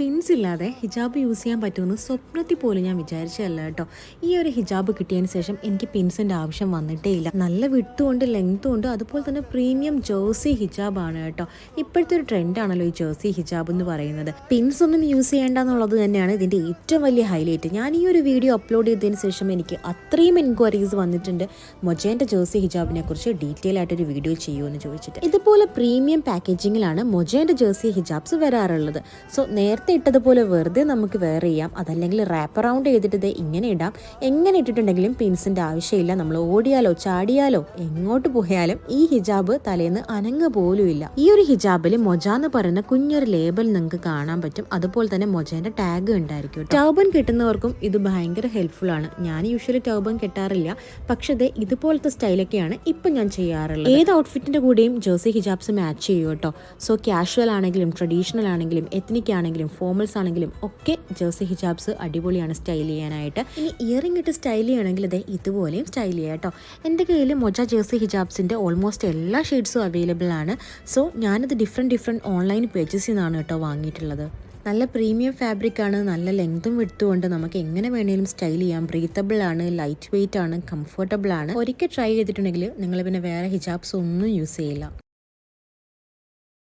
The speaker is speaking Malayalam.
പിൻസ് ഇല്ലാതെ ഹിജാബ് യൂസ് ചെയ്യാൻ പറ്റുമെന്ന് സ്വപ്നത്തിൽ പോലും ഞാൻ വിചാരിച്ചതല്ല കേട്ടോ. ഈ ഒരു ഹിജാബ് കിട്ടിയതിന് ശേഷം എനിക്ക് പിൻസിൻ്റെ ആവശ്യം വന്നിട്ടേ ഇല്ല. നല്ല വിട്ടും ഉണ്ട്, ലെങ്ത്തും ഉണ്ട്, അതുപോലെ തന്നെ പ്രീമിയം ജേഴ്സി ഹിജാബാണ് കേട്ടോ. ഇപ്പോഴത്തെ ഒരു ട്രെൻഡാണല്ലോ ഈ ജേഴ്സി ഹിജാബ് എന്ന് പറയുന്നത്. പിൻസ് ഒന്നും യൂസ് ചെയ്യേണ്ട എന്നുള്ളത് തന്നെയാണ് ഇതിൻ്റെ ഏറ്റവും വലിയ ഹൈലൈറ്റ്. ഞാൻ ഈ ഒരു വീഡിയോ അപ്ലോഡ് ചെയ്തതിന് ശേഷം എനിക്ക് അത്രയും എൻക്വയറീസ് വന്നിട്ടുണ്ട് മൊജേൻ്റെ ജേഴ്സി ഹിജാബിനെ കുറിച്ച് ഡീറ്റെയിൽ ആയിട്ടൊരു വീഡിയോ ചെയ്യുമെന്ന് ചോദിച്ചിട്ട്. ഇതുപോലെ പ്രീമിയം പാക്കേജിങ്ങിലാണ് മൊജേൻ്റെ ജേഴ്സി ഹിജാബ്സ് വരാറുള്ളത്. സോ നേരത്തെ ഇട്ടതുപോലെ വെറുതെ നമുക്ക് വെയർ ചെയ്യാം, അതല്ലെങ്കിൽ റാപ്പ് അറൗണ്ട് ചെയ്തിട്ട് ഇങ്ങനെ ഇടാം. എങ്ങനെ ഇട്ടിട്ടുണ്ടെങ്കിലും പിൻസിൻ്റെ ആവശ്യമില്ല. നമ്മൾ ഓടിയാലോ ചാടിയാലോ എങ്ങോട്ട് പോയാലും ഈ ഹിജാബ് തലേന്ന് അനങ്ങ പോലും ഇല്ല. ഈ ഒരു ഹിജാബിൽ മൊജ എന്ന് പറയുന്ന കുഞ്ഞൊരു ലേബൽ നിങ്ങൾക്ക് കാണാൻ പറ്റും. അതുപോലെ തന്നെ മൊജേൻ്റെ ടാഗ് ഉണ്ടായിരിക്കും. ടർബൻ കിട്ടുന്നവർക്കും ഇത് ഭയങ്കര ഹെൽപ്ഫുൾ ആണ്. ഞാൻ യൂഷ്വലി ടർബൻ കെട്ടാറില്ല, പക്ഷേ ഇതുപോലത്തെ സ്റ്റൈലൊക്കെയാണ് ഇപ്പം ഞാൻ ചെയ്യാറുള്ളത്. ഏത് ഔട്ട്ഫിറ്റിൻ്റെ കൂടെയും ജേഴ്സി ഹിജാബ്സ് മാച്ച് ചെയ്യും കേട്ടോ. സോ ക്യാഷ്വൽ ആണെങ്കിലും ട്രഡീഷണൽ ആണെങ്കിലും എത്നിക് ആണെങ്കിലും ഫോമൽസ് ആണെങ്കിലും ഒക്കെ ജേഴ്സി ഹിജാബ്സ് അടിപൊളിയാണ് സ്റ്റൈൽ ചെയ്യാനായിട്ട്. ഇനി ഇയറിംഗ് ഇട്ട് സ്റ്റൈൽ ചെയ്യണമെങ്കിൽ ഇതുപോലെയും സ്റ്റൈൽ ചെയ്യാം കേട്ടോ. എൻ്റെ കയ്യിൽ മൊജ ജേഴ്സി ഹിജാബ്സിൻ്റെ ഓൾമോസ്റ്റ് എല്ലാ ഷെയ്ഡ്സും അവൈലബിൾ ആണ്. സോ ഞാനത് ഡിഫറെൻറ്റ് ഓൺലൈൻ പേജസിൽ നിന്നാണ് കേട്ടോ വാങ്ങിയിട്ടുള്ളത്. നല്ല പ്രീമിയം ഫാബ്രിക് ആണ്, നല്ല ലെങ്തും വിഡ്ത്തും ഉണ്ട്. നമുക്ക് എങ്ങനെ വേണേലും സ്റ്റൈൽ ചെയ്യാം. ബ്രീത്തബിൾ ആണ്, ലൈറ്റ് വെയിറ്റ് ആണ്, കംഫർട്ടബിൾ ആണ്. ഒരിക്കൽ ട്രൈ ചെയ്തിട്ടുണ്ടെങ്കിൽ നിങ്ങൾ പിന്നെ വേറെ ഹിജാബ്സ് ഒന്നും യൂസ് ചെയ്യില്ല.